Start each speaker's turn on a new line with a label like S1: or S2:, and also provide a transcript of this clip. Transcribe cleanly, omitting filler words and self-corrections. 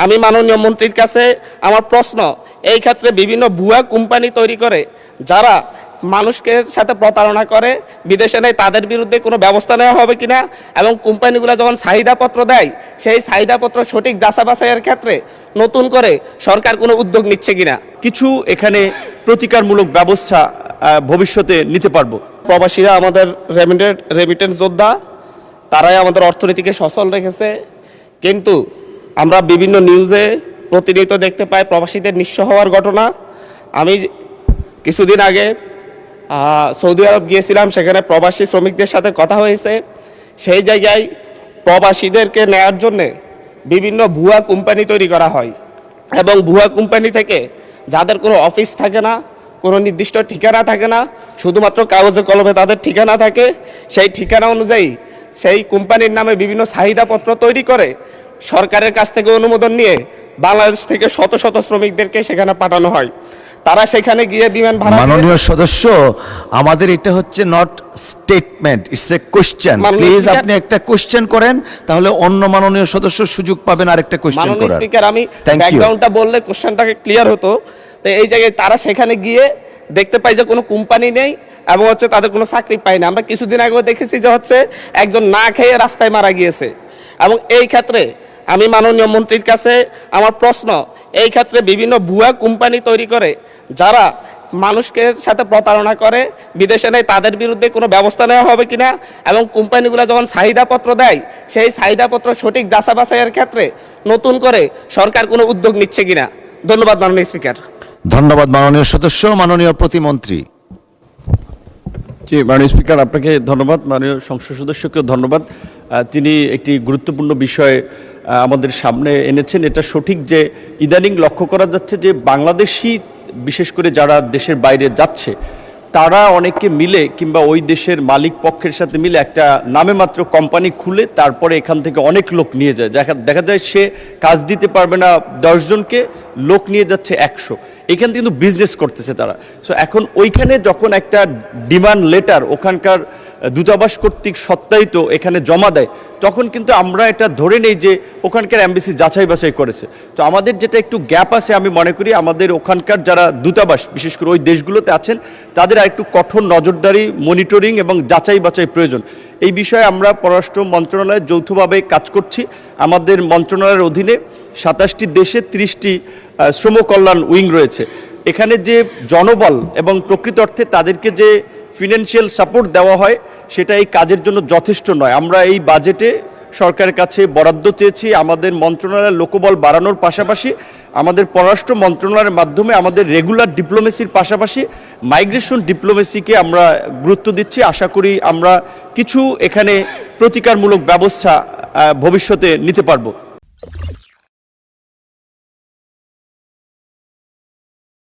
S1: আমি মাননীয় মন্ত্রীর কাছে আমার প্রশ্ন, এই ক্ষেত্রে বিভিন্ন ভুয়া কোম্পানি তৈরি করে যারা মানুষকে সাথে প্রতারণা করে বিদেশে নেয়, তাদের বিরুদ্ধে কোনো ব্যবস্থা নেওয়া হবে কিনা, এবং কোম্পানিগুলো যখন চাহিদাপত্র দেয় সেই চাহিদাপত্র সঠিক যাচাই বাছাইয়ের ক্ষেত্রে নতুন করে সরকার কোনো উদ্যোগ নিচ্ছে কিনা।
S2: কিছু এখানে প্রতিকারমূলক ব্যবস্থা ভবিষ্যতে নিতে পারবো।
S1: প্রবাসীরা আমাদের রেমিটেন্স যোদ্ধা, তারাই আমাদের অর্থনীতিকে সচল রেখেছে, কিন্তু আমরা বিভিন্ন নিউজে প্রতিনিয়ত দেখতে পাই প্রবাসীদের নিঃস্ব হওয়ার ঘটনা। আমি কিছুদিন আগে সৌদি আরব গিয়েছিলাম, সেখানে প্রবাসী শ্রমিকদের সাথে কথা হয়েছে। সেই জায়গায় প্রবাসীদেরকে নেয়ার জন্যে বিভিন্ন ভুয়া কোম্পানি তৈরি করা হয়, এবং ভুয়া কোম্পানি থেকে যাদের কোনো অফিস থাকে না, কোনো নির্দিষ্ট ঠিকানা থাকে না, শুধুমাত্র কাগজে কলমে তাদের ঠিকানা থাকে, সেই ঠিকানা অনুযায়ী সেই কোম্পানির নামে বিভিন্ন চাহিদাপত্র তৈরি করে সরকারের কাছ থেকে অনুমোদন নিয়ে বাংলাদেশ থেকে শত শত শ্রমিকদেরকে সেখানে পাঠানো হয়। তারা সেখানে গিয়ে বিমান ভাড়া।
S3: মাননীয় সদস্য, আমাদের এটা হচ্ছে not statement, it's a question. Please আপনি একটা কোশ্চেন করেন, তাহলে অন্য মাননীয় সদস্য সুযোগ পাবেন আরেকটা কোশ্চেন করার।
S1: মাননীয় স্পিকার, আমি ব্যাকগ্রাউন্ডটা বললে কোশ্চেনটাকে ক্লিয়ার হতো। তো এই জায়গায় তারা সেখানে গিয়ে দেখতে পাই যে কোনো কোম্পানি নেই, এবং হচ্ছে তাদের কোনো চাকরি পায় না। আমরা কিছুদিন আগেও দেখেছি যে হচ্ছে একজন না খেয়ে রাস্তায় মারা গিয়েছে। এবং এই ক্ষেত্রে আমি মাননীয় মন্ত্রীর কাছে আমার প্রশ্ন, এই ক্ষেত্রে বিভিন্ন ভুয়া কোম্পানি তৈরি করে যারা মানুষকে সাথে প্রতারণা করে বিদেশে নেয়, তাদের বিরুদ্ধে কোনো ব্যবস্থা নেওয়া হবে কিনা, এবং কোম্পানিগুলো যখন চাহিদাপত্র দেয় সেই চাহিদাপত্র সঠিক যাচাই বাছাইয়ের ক্ষেত্রে নতুন করে সরকার কোনো উদ্যোগ নিচ্ছে কিনা। ধন্যবাদ মাননীয় স্পিকার।
S3: ধন্যবাদ মাননীয় সদস্য। মাননীয় প্রতিমন্ত্রী।
S2: জি, মাননীয় স্পিকার, আপনাকে ধন্যবাদ। মাননীয় সংসদ সদস্যকেও ধন্যবাদ। তিনি একটি গুরুত্বপূর্ণ বিষয় আমাদের সামনে এনেছেন। এটা সঠিক যে ইদানিং লক্ষ্য করা যাচ্ছে যে বাংলাদেশি, বিশেষ করে যারা দেশের বাইরে যাচ্ছে, তারা অনেকে মিলে কিংবা ওই দেশের মালিক পক্ষের সাথে মিলে একটা নামে মাত্র কোম্পানি খুলে তারপরে এখান থেকে অনেক লোক নিয়ে যায়। দেখা যায় সে কাজ দিতে পারবে না 10 জনকে, লোক নিয়ে যাচ্ছে 100। এখান থেকে কিন্তু বিজনেস করতেছে তারা। সো এখন ওইখানে যখন একটা ডিমান্ড লেটার ওখানকার দূতাবাস কর্তৃক সত্যায়িত এখানে জমা দেয়, তখন কিন্তু আমরা এটা ধরে নেই যে ওখানকার এমবাসি যাচাই বাছাই করেছে। তো আমাদের যেটা একটু গ্যাপ আছে, আমি মনে করি আমাদের ওখানকার যারা দূতাবাস বিশেষ করে ওই দেশগুলোতে আছেন, তাদের আর একটু কঠোর নজরদারি, মনিটরিং এবং যাচাই বাছাই প্রয়োজন। এই বিষয়ে আমরা পররাষ্ট্র মন্ত্রণালয়ে যৌথভাবে কাজ করছি। আমাদের মন্ত্রণালয়ের অধীনে 27টি দেশে 30টি শ্রম কল্যাণ উইং রয়েছে। এখানে যে জনবল এবং প্রকৃত অর্থে তাদেরকে যে ফিনান্সিয়াল সাপোর্ট দেওয়া হয়, সেটা এই কাজের জন্য যথেষ্ট নয়। আমরা এই বাজেটে সরকারের কাছে বরাদ্দ চেয়েছি আমাদের মন্ত্রণালয়ের লোকবল বাড়ানোর পাশাপাশি আমাদের পররাষ্ট্র মন্ত্রণালয়ের মাধ্যমে আমাদের রেগুলার ডিপ্লোমেসির পাশাপাশি মাইগ্রেশন ডিপ্লোমেসিকে আমরা গুরুত্ব দিচ্ছি। আশা করি আমরা কিছু এখানে প্রতিকারমূলক ব্যবস্থা ভবিষ্যতে নিতে পারবো।